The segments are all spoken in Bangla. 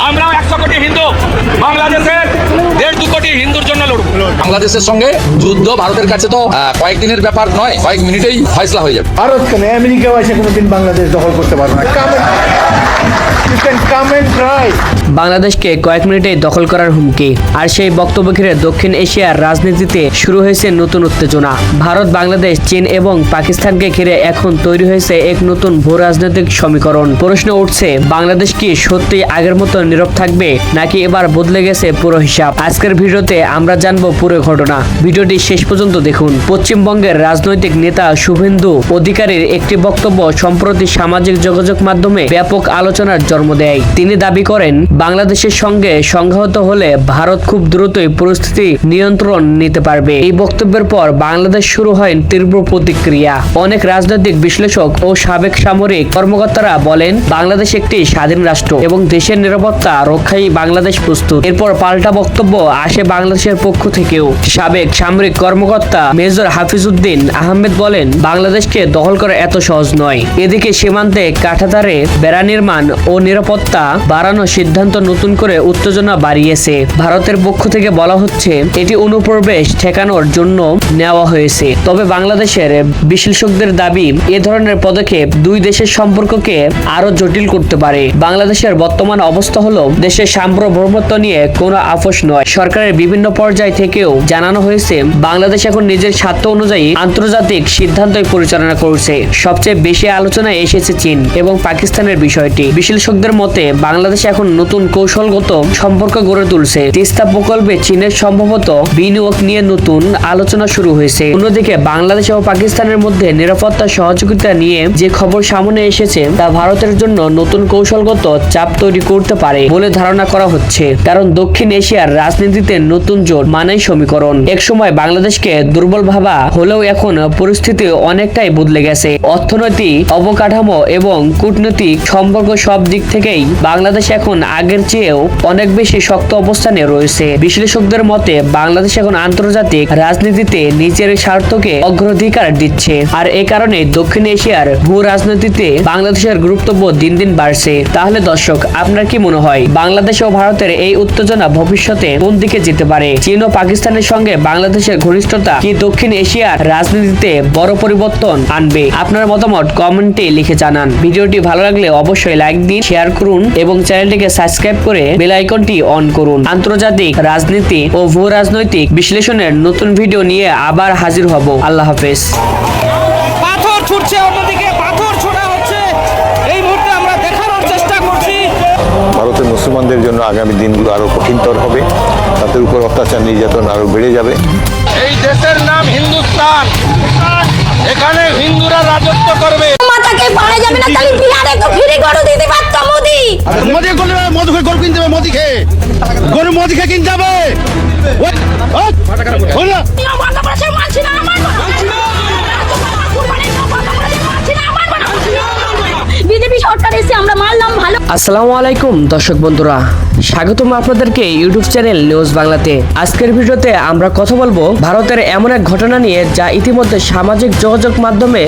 আমরাও 100 কোটি হিন্দু বাংলাদেশের 1.5 কোটি হিন্দুর জন্য লড়ব। বাংলাদেশের সঙ্গে যুদ্ধ ভারতের কাছে তো কয়েকদিনের ব্যাপার নয়, কয়েক মিনিটেই ফয়সলা হয়ে যাবে। ভারত কেন আমেরিকাও এসে কোনোদিন বাংলাদেশ দখল করতে পারবে না। বাংলাদেশকে কয়েক মিনিটেই দখল করার হুমকি, আর সেই বক্তব্য ঘিরে দক্ষিণ এশিয়ার রাজনীতিতে শুরু হয়েছে নতুন উত্তেজনা। ভারত, বাংলাদেশ, চীন এবং পাকিস্তানকে ঘিরে এখন তৈরি হয়েছে এক নতুন ভূ রাজনৈতিক সমীকরণ। প্রশ্ন উঠছে, বাংলাদেশ কি সত্যি আগের মতো নীরব থাকবে, নাকি এবার বদলে গেছে পুরো হিসাব? আজকের ভিডিওতে আমরা জানবো পুরো ঘটনা। ভিডিওটি শেষ পর্যন্ত দেখুন। পশ্চিমবঙ্গের রাজনৈতিক নেতা শুভেন্দু অধিকারীর একটি বক্তব্য সম্প্রতি সামাজিক যোগাযোগ মাধ্যমে ব্যাপক আলোচনার জন্ম দেয়। তিনি দাবি করেন, বাংলাদেশের সঙ্গে সংঘাত হলে ভারত খুব দ্রুতই পরিস্থিতি নিয়ন্ত্রণ নিতে পারবে। এই বক্তব্যের পর বাংলাদেশ শুরু হয় তীব্র প্রতিক্রিয়া। অনেক রাজনৈতিক বিশ্লেষক ও সাবেক সামরিক কর্মকর্তারা বলেন, বাংলাদেশ একটি স্বাধীন রাষ্ট্র এবং দেশের নিরাপত্তা রক্ষায় বাংলাদেশ প্রস্তুত। এরপর পাল্টা বক্তব্য আসে বাংলাদেশের পক্ষ থেকেও। সাবেক সামরিক কর্মকর্তা মেজর হাফিজউদ্দিন আহমেদ বলেন, বাংলাদেশকে দখল করা এত সহজ নয়। এদিকে সীমান্তে কাঁটাতারে বেড়া নির্মাণ ও নিরাপত্তা বাড়ানোর সিদ্ধান্ত নতুন করে উত্তেজনা বাড়িয়েছে। ভারতের পক্ষ থেকে বলা হচ্ছে, এটি অনুপ্রবেশ ঠেকানোর জন্য নেওয়া হয়েছে। তবে বাংলাদেশের বিশ্লেষকদের দাবি, এ ধরনের পদক্ষেপ দুই দেশের সম্পর্ককে আরো জটিল করতে পারে। বাংলাদেশের বর্তমান অবস্থা হলো, দেশের সার্বভৌমত্ব নিয়ে কোনো আপোষ নয়। সরকারের বিভিন্ন পর্যায় থেকেও জানানো হয়েছে, বাংলাদেশ এখন নিজের স্বার্থ অনুযায়ী আন্তর্জাতিক সিদ্ধান্তই পরিচালনা করছে। সবচেয়ে বেশি আলোচনায় এসেছে চীন এবং পাকিস্তানের বিষয়টি। বিশ্লেষকদের মতে, বাংলাদেশ এখন নতুন কৌশলগত সম্পর্ক গড়ে তুলছে। তিস্তা প্রকল্পে চীনের সম্ভবত বিনিয়োগ নিয়ে নতুন আলোচনা শুরু হয়েছে। অন্যদিকে বাংলাদেশ ও পাকিস্তানের মধ্যে নিরাপত্তা সহযোগিতা নিয়ে যে খবর সামনে এসেছে, তা ভারতের জন্য নতুন কৌশলগত চাপ তৈরি করতে পারে বলে ধারণা করা হচ্ছে। কারণ দক্ষিণ এশিয়ার রাজনীতিতে নতুন জোট মানেই সমীকরণ। একসময় বাংলাদেশকে দুর্বল ভাবা হলেও এখন পরিস্থিতি অনেকটাই বদলে গেছে। অর্থনৈতিক অবকাঠামো এবং কূটনৈতিক সম্পর্ক সব দিক থেকেই বাংলাদেশ এখন আগের চেয়েও অনেক বেশি শক্ত অবস্থানে রয়েছে। বিশ্লেষকদের মতে, বাংলাদেশ এখন আন্তর্জাতিক রাজনীতিতে নিজের স্বার্থকে অগ্রাধিকার দিচ্ছে, আর এই কারণে দক্ষিণ এশিয়ার ভূ রাজনীতিতে বাংলাদেশের গুরুত্ব দিন দিন বাড়ছে। তাহলে দর্শক, আপনার কি মনে হয়, বাংলাদেশ ও ভারতের এই উত্তেজনা ভবিষ্যতে কোন দিকে যেতে পারে? চীন ও পাকিস্তানের সঙ্গে বাংলাদেশের ঘনিষ্ঠতা কি দক্ষিণ এশিয়ার রাজনীতিতে বড় পরিবর্তন আনবে? আপনার মতামত কমেন্টে লিখে জানান। ভিডিওটি ভালো লাগলে অবশ্যই লাইক দিন, শেয়ার করুন এবং চ্যানেলটিকে সাবস্ক্রাইব করে বেল আইকনটি অন করুন। আন্তর্জাতিক রাজনীতি ও ভূ রাজনৈতিক বিশ্লেষণের নতুন ভিডিও নিয়ে আবার হাজির হব। আল্লাহ হাফেজ। পাথর ছুটছে, অন্যদিকে পাথর ছোড়া হচ্ছে। এই মুহূর্তে আমরা দেখানোর চেষ্টা করছি, ভারতের মুসলমানদের জন্য আগামী দিনগুলো আরো কঠিনতর হবে। তাদের উপর অত্যাচার নির্যাতন আরো বেড়ে যাবে। এই দেশের নাম হিন্দুস্তান, এখানে হিন্দুরা রাজত্ব করবে। মাথাকে পাড়া যাবে না, তাহলে বিহারে তো ফ্রি গরু দিতে পারত মোদি। মোদি করলে মধু খেয়ে গরু কিনতে হবে, মোদি খেয়ে গরু মোদি খেয়ে কিনতে হবে। নিয়ম বন্ধ করেছে, মানছি না, মানবো না। কুরবানির নিয়ম বন্ধ করেছে, মানছি না, মানবো না। বিজেপি সরকার এসে আমরা মানলাম ভালো। আসসালামু আলাইকুম দর্শক বন্ধুরা, স্বাগতম আপনাদেরকে ইউটিউব চ্যানেল নিউজ বাংলাতে। আজকের ভিডিওতে আমরা কথা বলবো ভারতের এমন এক ঘটনা নিয়ে, যা ইতিমধ্যে সামাজিক যোগাযোগ মাধ্যমে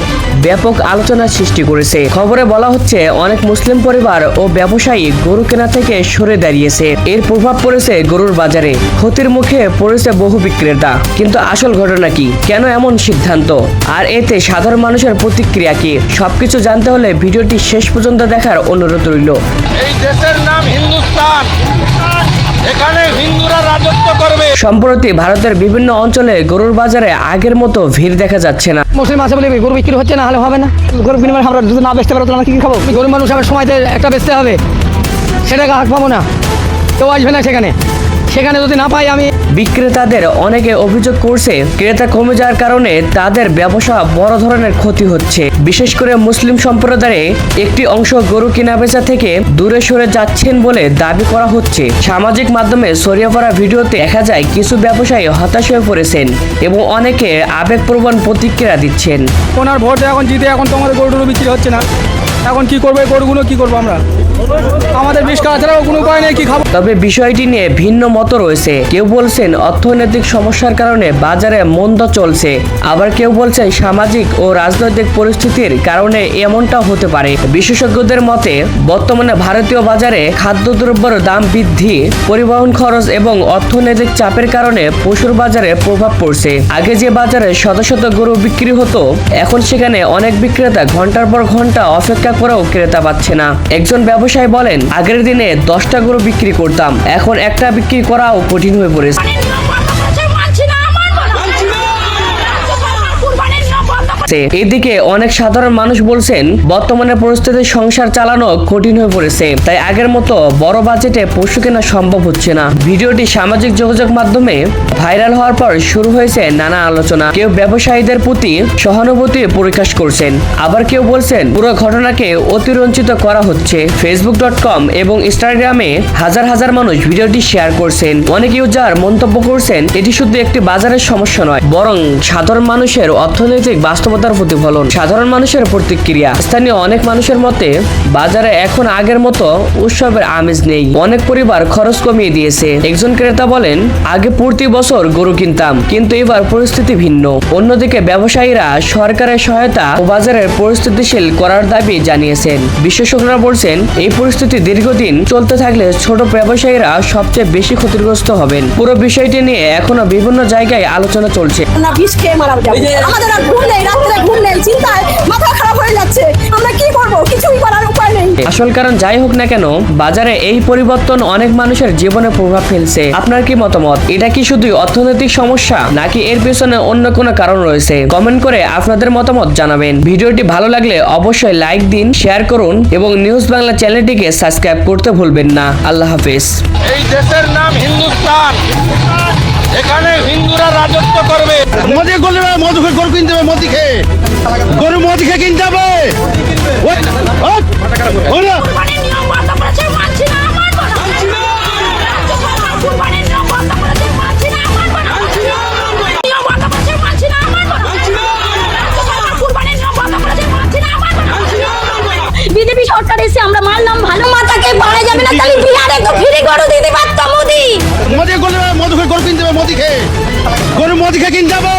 ব্যাপক আলোচনার সৃষ্টি করেছে। খবরে বলা হচ্ছে, অনেক মুসলিম পরিবার ও ব্যবসায়ী গরু কেনা থেকে সরে দাঁড়িয়েছে। এর প্রভাব পড়েছে গরুর বাজারে, ক্ষতির মুখে পড়েছে বহু বিক্রেতা। কিন্তু আসল ঘটনা কি, কেন এমন সিদ্ধান্ত, আর এতে সাধারণ মানুষের প্রতিক্রিয়া কি, সবকিছু জানতে হলে ভিডিওটি শেষ পর্যন্ত দেখার অনুরোধ রইল। এই দেশের নাম হিন্দুস্তান, এখানে হিন্দুরা রাজত্ব করবে। সম্প্রতি ভারতের বিভিন্ন অঞ্চলে গরুর বাজারে আগের মতো ভিড় দেখা যাচ্ছে না। মুসলিম আছে বলে গরু বিক্রি হচ্ছে না, হলে হবে না। গরু বিনিময়ে আমরা যদি না বেচতে পারো, তো আমরা কি খাবো? গরিব মানুষ আমার সময়তে একটা বেচতে হবে, সেটাকে হাত পাবো না, কেউ আসবে না সেখানে। সেখানে যদি না পাই আমি। বিক্রেতাদের অনেকে অভিযোগ করছে, ক্রেতা কমে যাওয়ার কারণে তাদের ব্যবসা বড় ধরনের ক্ষতি হচ্ছে। বিশেষ করে মুসলিম সম্প্রদায়ে একটি অংশ গরু কেনা বেচা থেকে দূরে সরে যাচ্ছেন বলে দাবি করা হচ্ছে। সামাজিক মাধ্যমে ছড়িয়ে পড়া ভিডিওতে দেখা যায়, কিছু ব্যবসায়ী হতাশ হয়ে পড়েছেন এবং অনেকে আবেগপ্রবণ প্রতিক্রিয়া দিচ্ছেন। ওনার ভোট এখন জিতে, এখন তো আমাদের গরু বিক্রি হচ্ছে না। এখন কি করবে গরুগুলো কি করবো আমরা আমাদের বিষ খাওয়া ছাড়াও কোনো উপায় নেই কি খাবো তবে বিষয়টি নিয়ে ভিন্ন মত রয়েছে। কেউ বলছেন অর্থনৈতিক সমস্যার কারণে বাজারে মন্দ চলছে, আবার কেউ বলছেন সামাজিক ও রাজনৈতিক পরিস্থিতির কারণে এমনটা হতে পারে। বিশেষজ্ঞদের মতে বর্তমানে ভারতীয় বাজারে খাদ্যদ্রব্যের দাম বৃদ্ধি, পরিবহন খরচ এবং অর্থনৈতিক চাপের কারণে পশুর বাজারে প্রভাব পড়ছে। আগে যে বাজারে শত শত গরু বিক্রি হতো, এখন সেখানে অনেক বিক্রেতা ঘন্টার পর ঘন্টা অপেক্ষা করেও ক্রেতা পাচ্ছে না। একজন ব্যবসায়ী বলেন, আগের দিনে 10টা গরু বিক্রি করতাম, এখন একটা বিক্রি করাও কঠিন হয়ে পড়েছে। এদিকে অনেক সাধারণ মানুষ বলছেন বর্তমানে পরিস্থিতিতে সংসার চালানো কঠিন হয়ে পড়েছে, তাই আগের মতো বড় বাজেটে পশু কেনা সম্ভব হচ্ছে না। ভিডিওটি সামাজিক যোগাযোগ মাধ্যমে ভাইরাল হওয়ার পর শুরু হয়েছে নানা আলোচনা। কেউ ব্যবসায়ীদের প্রতি সহানুভূতি প্রকাশ করছেন, আবার কেউ বলছেন পুরো ঘটনাকে অতিরঞ্জিত করা হচ্ছে। facebook.com এবং ইনস্টাগ্রামে হাজার হাজার মানুষ ভিডিওটি শেয়ার করছেন। অনেক ইউজার মন্তব্য করছেন এটি শুধু একটি বাজারের সমস্যা নয়, বরং সাধারণ মানুষের অর্থনৈতিক বাস্তবতার প্রতিফলন। সাধারণ মানুষের প্রতিক্রিয়া। স্থানীয় অনেক মানুষের মতে বাজারে এখন আগের মতো উৎসবের আমেজ নেই, অনেক পরিবার খরচ কমিয়ে দিয়েছে। একজন ক্রেতা বলেন, আগে প্রতি বছর গরু কিনতাম, কিন্তু এবার পরিস্থিতি ভিন্ন। অন্যদিকে ব্যবসায়ীরা সরকারের সহায়তা ও বাজারের পরিস্থিতিশীল করার দাবি জানিয়েছেন। বিশেষজ্ঞরা বলছেন এই পরিস্থিতি দীর্ঘদিন চলতে থাকলে ছোট ব্যবসায়ীরা সবচেয়ে বেশি ক্ষতিগ্রস্ত হবেন। পুরো বিষয়টি নিয়ে এখনো বিভিন্ন জায়গায় আলোচনা চলছে। আমরা বিষ খেয়ে মারা যাবো, আমাদের আর ঘুম নেই, রাত্রে ঘুম নেই, চিন্তায় মাথা খারাপ হয়ে যাচ্ছে, আমরা কি করবো, কিছুই করার উপায় নেই। আসল কারণ যাই হোক না কেন, বাজারে এই পরিবর্তন অনেক মানুষের জীবনে প্রভাব ফেলছে। আপনার কি মতামত? এটা কি শুধু অর্থনৈতিক সমস্যা, নাকি এর পেছনে অন্য কোনো কারণ রয়েছে? কমেন্ট করে আপনাদের মতামত জানাবেন। ভিডিওটি ভালো লাগলে অবশ্যই লাইক দিন, শেয়ার করুন এবং নিউজ বাংলা চ্যানেলটিকে সাবস্ক্রাইব করতে ভুলবেন না। আল্লাহ হাফেজ। এই দেশের নাম হিন্দুস্তান, এখানে হিন্দুরা রাজত্ব করবে। মোদি করলে মধু খেয়ে গরু কিনতে হবে, মোদি খেয়ে গরু মোদি খেয়ে কিনতে হবে। কুরবানির নিয়ম বন্ধ করেছে, মানছি না, মানবো না। রাজ্য সরকার কুরবানির নিয়ম বন্ধ করেছে, মানছি না, মানবো না। নিয়ম বন্ধ করেছে, মানছি না, মানবো না। রাজ্য সরকার কুরবানির নিয়ম বন্ধ করেছে, মানছি না, মানবো না। বিজেপি সরকার এসে আমরা মানলাম ভালো, মাথাকে পাড়া যাবে না, তাহলে বিহারে তো ফ্রি গরু দিতে পারতো মোদি। মোদি করলে মধু খেয়ে গরু কিনতে হবে, মোদি খেয়ে গরু মোদি খেয়ে কিনতে হবে।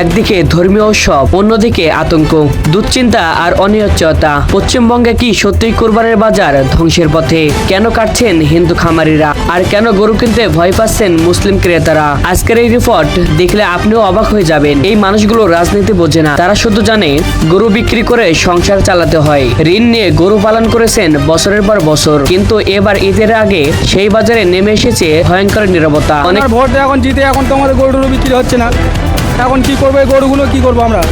একদিকে ধর্মীয় উৎসব, অন্যদিকে আতঙ্ক, দুশ্চিন্তা আর অনিশ্চয়তা। পশ্চিমবঙ্গে কি সত্যিই কুরবানির বাজার ধ্বংসের পথে? কেন কাটছেন হিন্দু খামারিরা, আর কেন গরু কিনতে ভয় পাচ্ছেন মুসলিম ক্রেতারা? আজকের এই রিপোর্ট দেখলে আপনিও অবাক হয়ে যাবেন। এই মানুষগুলো রাজনীতি বোঝে না, তারা শুধু জানে গরু বিক্রি করে সংসার চালাতে হয়। ঋণ নিয়ে গরু পালন করেছেন বছরের পর বছর, কিন্তু এবার ঈদের আগে সেই বাজারে নেমে এসেছে ভয়ঙ্কর নীরবতা। অনেক ভোট এখন জিতে, এখন তো আমাদের গরু বিক্রি হচ্ছে না, এখন কি করবে গরুগুলো কি করবো আমরা?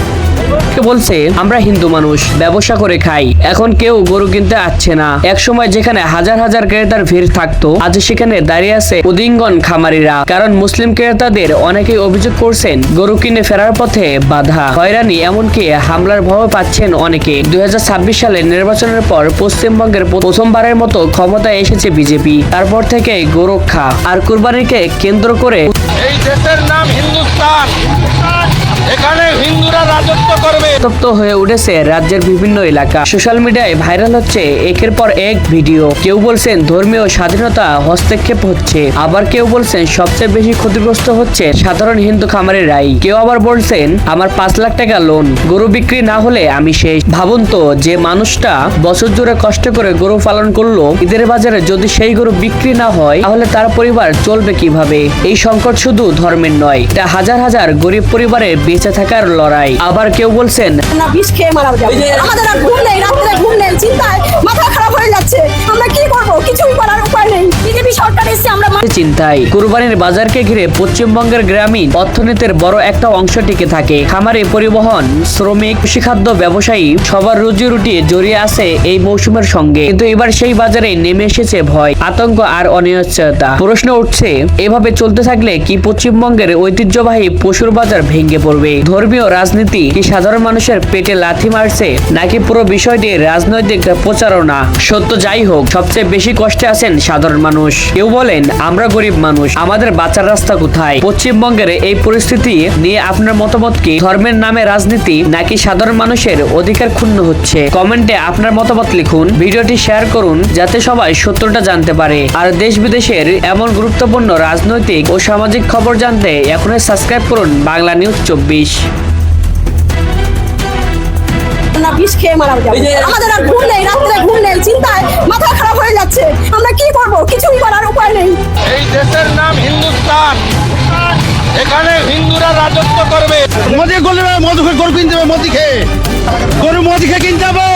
বলছে আমরা হিন্দু মানুষ, ব্যবসা করে খাই, এখন কেউ গরু কিনতে আসছে না। এক সময় যেখানে হাজার হাজার ক্রেতার ভিড় থাকতো, আজ সেখানে দাঁড়িয়ে আছে উদিঙ্গন খামারিরা। কারণ মুসলিম ক্রেতাদের অনেকেই অভিযোগ করছেন গরু কিনে ফেরার পথে বাধা, হয়রানি, এমনকি হামলার ভয় পাচ্ছেন অনেকে। 2026 সালের নির্বাচনের পর পশ্চিমবঙ্গের প্রথমবারের মতো ক্ষমতায় এসেছে বিজেপি। তারপর থেকে গোরক্ষা আর কুরবানিকে কেন্দ্র করে এই দেশের নাম হিন্দুস্তান, এখানে হিন্দুরা রাজত্ব করবে। উত্তপ্ত হয়ে উঠেছে রাজ্যের বিভিন্ন এলাকা। সোশ্যাল মিডিয়ায় ভাইরাল হচ্ছে একের পর এক ভিডিও। কেউ বলছেন ধর্মীয় স্বাধীনতা হস্তক্ষেপ হচ্ছে, আবার কেউ বলছেন সবচেয়ে বেশি ক্ষতিগ্রস্ত হচ্ছে সাধারণ হিন্দু খামারিরাই। কেউ আবার বলছেন আমার 5 লাখ টাকা লোন, গরু বিক্রি না হলে আমি শেষ। ভাবুন তো, যে মানুষটা বছর জুড়ে কষ্ট করে গরু পালন করলো, ঈদের বাজারে যদি সেই গরু বিক্রি না হয়, তাহলে তার পরিবার চলবে কিভাবে? এই সংকট শুধু ধর্মের নয়, এটা হাজার হাজার গরিব পরিবারের বেঁচে থাকার লড়াই। আবার কেউ বলছেন আমরা বিষ খেয়ে মারা যাবো, আমাদের আর ঘুম নেই, রাত্রে ঘুম নেই, চিন্তায় মাথা খারাপ হয়ে যাচ্ছে, আমরা কি করবো, কিছুই করার উপায় নেই। বিজেপি সরকার এসে আমরা চিন্তায়। কুরবানির বাজারকে ঘিরে পশ্চিমবঙ্গের গ্রামীণ অর্থনীতির বড় একটা অংশ টিকে থাকে। খামারে, পরিবহন, শ্রমিক, কৃষিখাদ্য ব্যবসায়ী সবার রুজি রুটি জড়িয়ে আছে এই মৌসুমের সঙ্গে। কিন্তু এবার সেই বাজারে নেমে এসেছে ভয়, আতঙ্ক আর অনিশ্চয়তা। প্রশ্ন উঠছে, এভাবে চলতে থাকলে কি পশ্চিমবঙ্গের ঐতিহ্যবাহী পশুর বাজার ভেঙে পড়বে? হবে। ধর্মীয় রাজনীতি কি সাধারণ মানুষের পেটে লাথি মারছে, নাকি পুরো বিষয়টি রাজনৈতিক প্রচারণা? সত্য যাই হোক, সবচেয়ে বেশি কষ্টে আছেন সাধারণ মানুষ। কেউ বলেন আমরা গরিব মানুষ, আমাদের বাঁচার রাস্তা কোথায়? পশ্চিমবঙ্গের এই পরিস্থিতি নিয়ে আপনার মতামত কি? ধর্মের নামে রাজনীতি নাকি সাধারণ মানুষের অধিকার ক্ষুণ্ণ হচ্ছে? কমেন্টে আপনার মতামত লিখুন, ভিডিওটি শেয়ার করুন যাতে সবাই সত্যটা জানতে পারে। আর দেশ বিদেশের এমন গুরুত্বপূর্ণ রাজনৈতিক ও সামাজিক খবর জানতে এখনই সাবস্ক্রাইব করুন বাংলা নিউজ 24। না বিষ খেয়ে মারা যাবে। আমাদের আর ঘুম নেই, রাত্রে ঘুম নেই, চিন্তায় মাথা খারাপ হয়ে যাচ্ছে। আমরা কি করব? কিছুই করার উপায় নেই। এই দেশের নাম হিন্দুস্তান, এখানে হিন্দুরা রাজত্ব করবে। মোদি করলে মধু খেয়ে গরু কিনতে হবে, মোদি খেয়ে গরু মোদি খেয়ে কিনতে হবে।